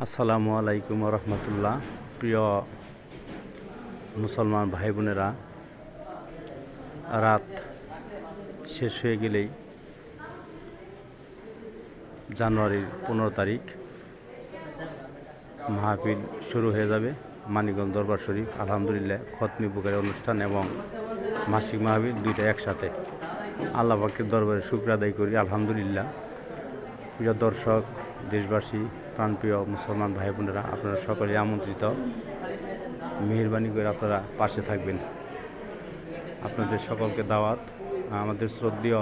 আসসালামু আলাইকুম রহমতুল্লাহ। প্রিয় মুসলমান ভাই বোনেরা, রাত শেষ হয়ে গেলেই জানুয়ারির 15 তারিখ মাহফিল শুরু হয়ে যাবে। মানিকগঞ্জ দরবার শরীফ আলহামদুলিল্লাহ খতমি বুখারী অনুষ্ঠান এবং মাসিক মাহফিল দুইটা একসাথে। আল্লাহ পাকের দরবারে শুকর আদায় করি আলহামদুলিল্লাহ। প্রিয় দর্শক, দেশবাসী, প্রাণপ্রিয় মুসলমান ভাই বোনেরা, আপনারা সকলে আমন্ত্রিত। মেহেরবানি করে আপনারা পাশে থাকবেন। আপনাদের সকলকে দাওয়াত। আমাদের শ্রদ্ধেয়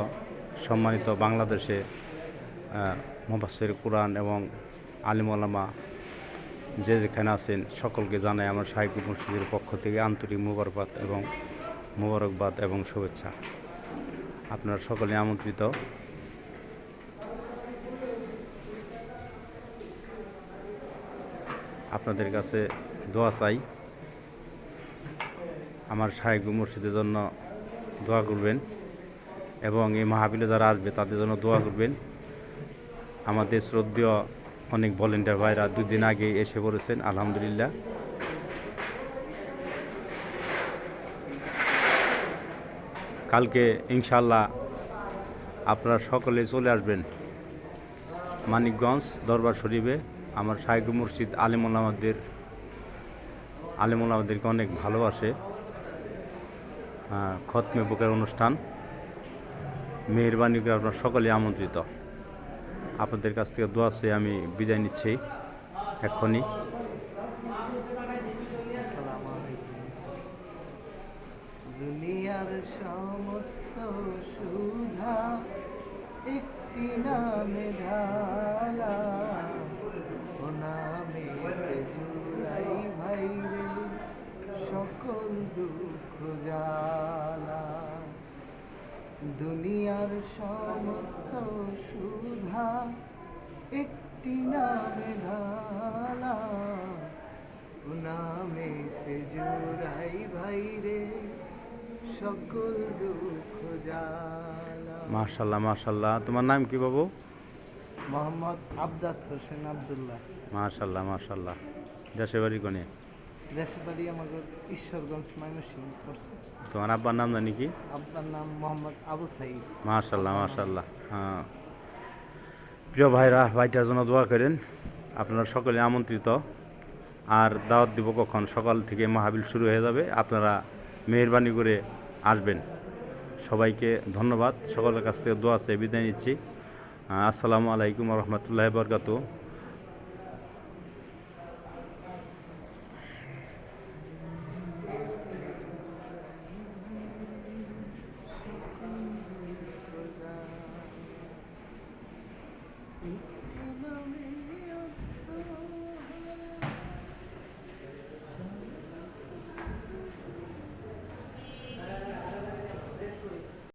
সম্মানিত বাংলাদেশে মুফাসসির কোরআন এবং আলিম ওলামা যে যেখানে আছেন সকলকে জানাই আমার শাইখ মসজিদের পক্ষ থেকে আন্তরিক মোবারকবাদ এবং শুভেচ্ছা। আপনারা সকলে আমন্ত্রিত। আপনাদের কাছে দোয়া চাই, আমার শাইখ মসজিদের জন্য দোয়া করবেন এবং এই মাহফিলে যারা আসবে তাদের জন্য দোয়া করবেন। আমাদের শ্রদ্ধেয় অনেক ভলেন্টিয়ার ভাইরা 2 দিন আগে এসে পড়েছেন আলহামদুলিল্লাহ। কালকে ইনশাআল্লাহ আপনারা সকলে চলে আসবেন মানিকগঞ্জ দরবার শরীফে। আমার শাইখ মসজিদ আলিম ওলামাদেরকে অনেক ভালোবাসে। খতমে বুখারী অনুষ্ঠান। মেহেরবানি করে আপনারা সকলে আমন্ত্রিত। আপনাদের কাছ থেকে দোয়া চেয়ে আমি বিদায় নিচ্ছি এক্ষুনি। দুনিয়ার সমস্ত সুধা একটি নামে ঢালা, ও নামে জুড়াই ভাই রে সকল দুঃখ জ্বালা। দুনিয়ার সমস্ত সুধা একটি নামে ঢালা, ও নামে জুড়াই ভাই রে সকল দুঃখ জ্বালা। মাশাআল্লাহ মাশাআল্লাহ। তোমার নাম কি বাবু? মোহাম্মদ আবদাত হোসেন আব্দুল্লাহ। মাশাআল্লাহ মাশাআল্লাহ। দেশের বাড়ি কোনে? দেশের বাড়ি আমাদের ঈশ্বরগঞ্জ, ময়মনসিংহ পড়ছে। তোমার আব্বার নাম জানি কি? আব্বার নাম মোহাম্মদ আবু সাইদ। মাশাআল্লাহ মাশাআল্লাহ। প্রিয় ভাইরা, ভাইটার জন্য দোয়া করেন। আপনারা সকলে আমন্ত্রিত। আর দাওয়াত দিব কখন? সকাল থেকে মাহফিল শুরু হয়ে যাবে। আপনারা মেহেরবানি করে আসবেন। সবাইকে ধন্যবাদ। সকলের কাছ থেকে দোয়া চেয়ে বিদায় নিচ্ছি। আসসালামু আলাইকুম রহমতুল্লাহি ওয়া বারাকাতুহু। নামে